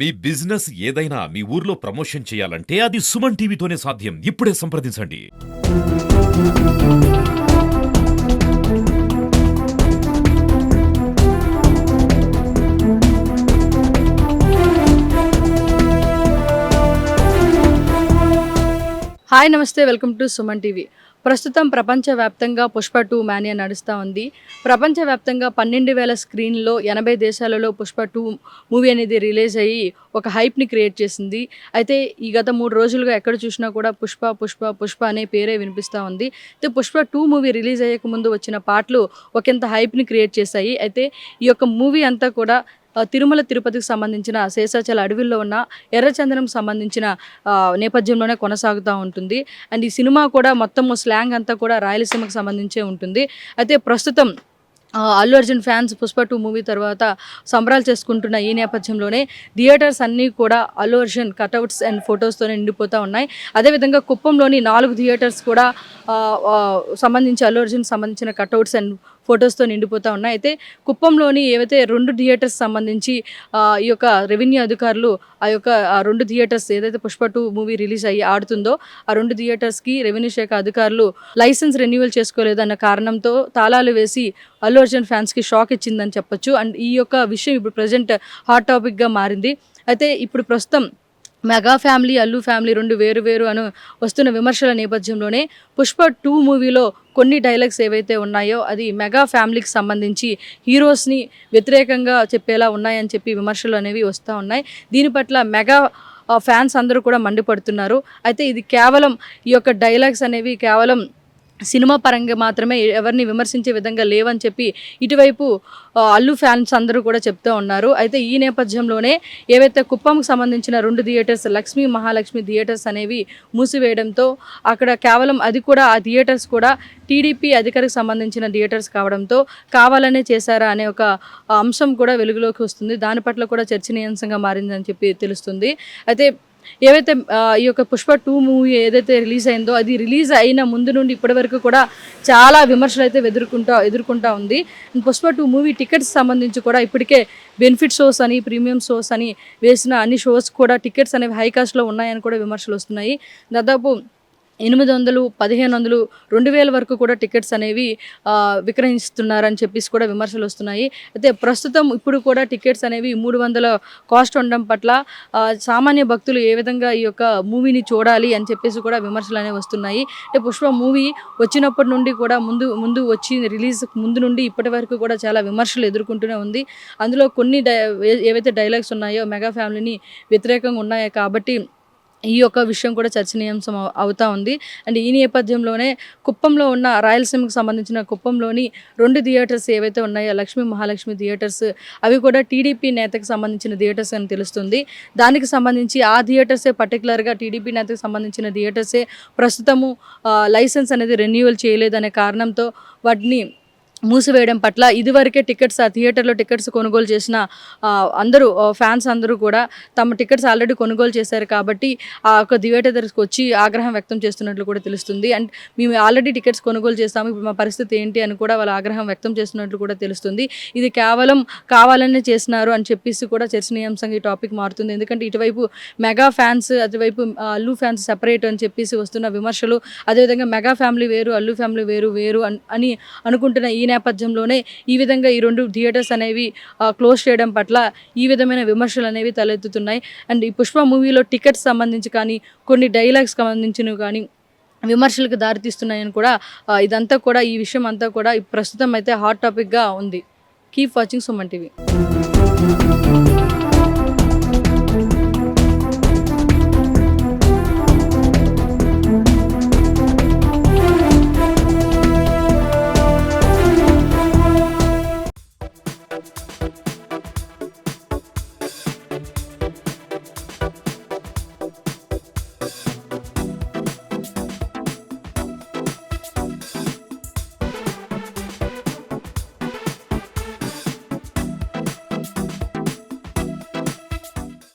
మీ business ఏదైనా మీ ఊర్లో promotion చేయాలంటే అది సుమన్ టీవీతోనే సాధ్యం. ఇప్పుడే సంప్రదించండి. హాయ్ నమస్తే, వెల్కమ్ టు సుమన్ టీవీ. ప్రస్తుతం ప్రపంచవ్యాప్తంగా పుష్ప 2 మానియా నడుస్తూ ఉంది. ప్రపంచవ్యాప్తంగా 12,000 స్క్రీన్లో 80 దేశాలలో పుష్ప 2 మూవీ అనేది రిలీజ్ అయ్యి ఒక హైప్ని క్రియేట్ చేసింది. అయితే ఈ గత 3 రోజులుగా ఎక్కడ చూసినా కూడా పుష్ప పుష్ప పుష్ప అనే పేరే వినిపిస్తూ ఉంది. అయితే పుష్ప 2 మూవీ రిలీజ్ అయ్యక ముందు వచ్చిన పాటలు ఒకంత హైప్ని క్రియేట్ చేశాయి. అయితే ఈ యొక్క మూవీ అంతా కూడా తిరుమల తిరుపతికి సంబంధించిన శేషాచల అడవిలో ఉన్న ఎర్రచందనం సంబంధించిన నేపథ్యంలోనే కొనసాగుతూ ఉంటుంది. అండ్ ఈ సినిమా కూడా మొత్తం స్లాంగ్ అంతా కూడా రాయలసీమకు సంబంధించే ఉంటుంది. అయితే ప్రస్తుతం అల్లు అర్జున్ ఫ్యాన్స్ పుష్ప 2 మూవీ తర్వాత సంబరాలు చేసుకుంటున్న ఈ నేపథ్యంలోనే థియేటర్స్ అన్నీ కూడా అల్లు అర్జున్ కటౌట్స్ అండ్ ఫొటోస్తోనే నిండిపోతూ ఉన్నాయి. అదేవిధంగా కుప్పంలోని 4 థియేటర్స్ కూడా సంబంధించి అల్లు అర్జున్ సంబంధించిన కటౌట్స్ అండ్ ఫొటోస్తో నిండిపోతూ ఉన్నాయి. అయితే కుప్పంలోని ఏవైతే 2 థియేటర్స్ సంబంధించి ఈ యొక్క రెవెన్యూ అధికారులు ఆ 2 థియేటర్స్ ఏదైతే పుష్ప 2 మూవీ రిలీజ్ అయ్యి ఆడుతుందో ఆ 2 థియేటర్స్కి రెవెన్యూ శాఖ అధికారులు లైసెన్స్ రెన్యువల్ చేసుకోలేదన్న కారణంతో తాళాలు వేసి అల్లు అర్జున్ ఫ్యాన్స్కి షాక్ ఇచ్చిందని చెప్పొచ్చు. అండ్ ఈ యొక్క విషయం ఇప్పుడు ప్రజెంట్ హాట్ టాపిక్గా మారింది. అయితే ఇప్పుడు ప్రస్తుతం మెగా ఫ్యామిలీ, అల్లు ఫ్యామిలీ 2 వేరు అని వస్తున్న విమర్శల నేపథ్యంలోనే పుష్ప 2 మూవీలో కొన్ని డైలాగ్స్ ఏవైతే ఉన్నాయో అది మెగా ఫ్యామిలీకి సంబంధించి హీరోస్ని వ్యతిరేకంగా చెప్పేలా ఉన్నాయని చెప్పి విమర్శలు అనేవి వస్తూ ఉన్నాయి. దీని పట్ల మెగా ఫ్యాన్స్ అందరూ కూడా మండిపడుతున్నారు. అయితే ఇది కేవలం ఈ యొక్క డైలాగ్స్ అనేవి కేవలం సినిమా పరంగా మాత్రమే ఎవరిని విమర్శించే విధంగా లేవని చెప్పి ఇటువైపు అల్లు ఫ్యాన్స్ అందరూ కూడా చెప్తూ ఉన్నారు. అయితే ఈ నేపథ్యంలోనే ఏవైతే కుప్పంకు సంబంధించిన 2 థియేటర్స్ లక్ష్మీ మహాలక్ష్మి థియేటర్స్ అనేవి మూసివేయడంతో అక్కడ కేవలం అది కూడా ఆ థియేటర్స్ కూడా టీడీపీ అధికారికి సంబంధించిన థియేటర్స్ కావడంతో కావాలనే చేశారా అనే ఒక అంశం కూడా వెలుగులోకి వస్తుంది. దాని పట్ల కూడా చర్చనీయాంశంగా మారిందని చెప్పి తెలుస్తుంది. అయితే ఏవైతే ఈ యొక్క పుష్ప 2 మూవీ ఏదైతే రిలీజ్ అయిందో అది రిలీజ్ అయిన ముందు నుండి ఇప్పటి వరకు కూడా చాలా విమర్శలు అయితే ఎదుర్కొంటూ ఉంది. పుష్ప 2 మూవీ టికెట్స్ సంబంధించి కూడా ఇప్పటికే బెనిఫిట్ షోస్ అని, ప్రీమియం షోస్ అని వేసిన అన్ని షోస్ కూడా టికెట్స్ అనేవి హై కాస్ట్లో ఉన్నాయని కూడా విమర్శలు వస్తున్నాయి. దాదాపు 800, 1500, 2000 వరకు కూడా టికెట్స్ అనేవి విక్రయిస్తున్నారని చెప్పేసి కూడా విమర్శలు వస్తున్నాయి. అయితే ప్రస్తుతం ఇప్పుడు కూడా టికెట్స్ అనేవి 300 కాస్ట్ ఉండడం పట్ల సామాన్య భక్తులు ఏ విధంగా ఈ యొక్క మూవీని చూడాలి అని చెప్పేసి కూడా విమర్శలు అనేవి వస్తున్నాయి. అంటే పుష్ప మూవీ వచ్చినప్పటి నుండి కూడా ముందు వచ్చి రిలీజ్ ముందు నుండి ఇప్పటి వరకు కూడా చాలా విమర్శలు ఎదుర్కొంటూనే ఉంది. అందులో కొన్ని ఏవైతే డైలాగ్స్ ఉన్నాయో మెగా ఫ్యామిలీని వ్యతిరేకంగా ఉన్నాయో కాబట్టి ఈ యొక్క విషయం కూడా చర్చనీయాంశం అవుతూ ఉంది. అండ్ ఈ నేపథ్యంలోనే కుప్పంలో ఉన్న రాయలసీమకు సంబంధించిన కుప్పంలోని 2 థియేటర్స్ ఏవైతే ఉన్నాయో లక్ష్మీ మహాలక్ష్మి థియేటర్స్ అవి కూడా టీడీపీ నేతకు సంబంధించిన థియేటర్స్ అని తెలుస్తుంది. దానికి సంబంధించి ఆ థియేటర్సే పర్టికులర్గా టీడీపీ నేతకు సంబంధించిన థియేటర్సే ప్రస్తుతము లైసెన్స్ అనేది రెన్యూవల్ చేయలేదనే కారణంతో వాటిని మూసివేయడం పట్ల ఇదివరకే టికెట్స్ ఆ థియేటర్లో టికెట్స్ కొనుగోలు చేసిన అందరూ ఫ్యాన్స్ అందరూ కూడా తమ టికెట్స్ ఆల్రెడీ కొనుగోలు చేశారు కాబట్టి ఆ యొక్క థియేటర్ దగ్గరికి వచ్చి ఆగ్రహం వ్యక్తం చేస్తున్నట్లు కూడా తెలుస్తుంది. అండ్ మేము ఆల్రెడీ టికెట్స్ కొనుగోలు చేస్తాము, ఇప్పుడు మా పరిస్థితి ఏంటి అని కూడా వాళ్ళ ఆగ్రహం వ్యక్తం చేస్తున్నట్లు కూడా తెలుస్తుంది. ఇది కేవలం కావాలనే చేసినారు అని చెప్పేసి కూడా చర్చనీయాంశంగా ఈ టాపిక్ మారుతుంది. ఎందుకంటే ఇటువైపు మెగా ఫ్యాన్స్, అటువైపు అల్లు ఫ్యాన్స్ సెపరేట్ అని చెప్పేసి వస్తున్న విమర్శలు, అదేవిధంగా మెగా ఫ్యామిలీ వేరు, అల్లు ఫ్యామిలీ వేరు అని అనుకుంటున్న ఈ నేపథ్యంలోనే ఈ విధంగా ఈ 2 థియేటర్స్ అనేవి క్లోజ్ చేయడం పట్ల ఈ విధమైన విమర్శలు అనేవి తలెత్తుతున్నాయి. అండ్ ఈ పుష్ప మూవీలో టికెట్స్ సంబంధించి కానీ కొన్ని డైలాగ్స్ సంబంధించినవి కానీ విమర్శలకు దారితీస్తున్నాయని కూడా ఇదంతా కూడా ఈ విషయం అంతా కూడా ప్రస్తుతం అయితే హాట్ టాపిక్గా ఉంది. Keep watching Suman TV.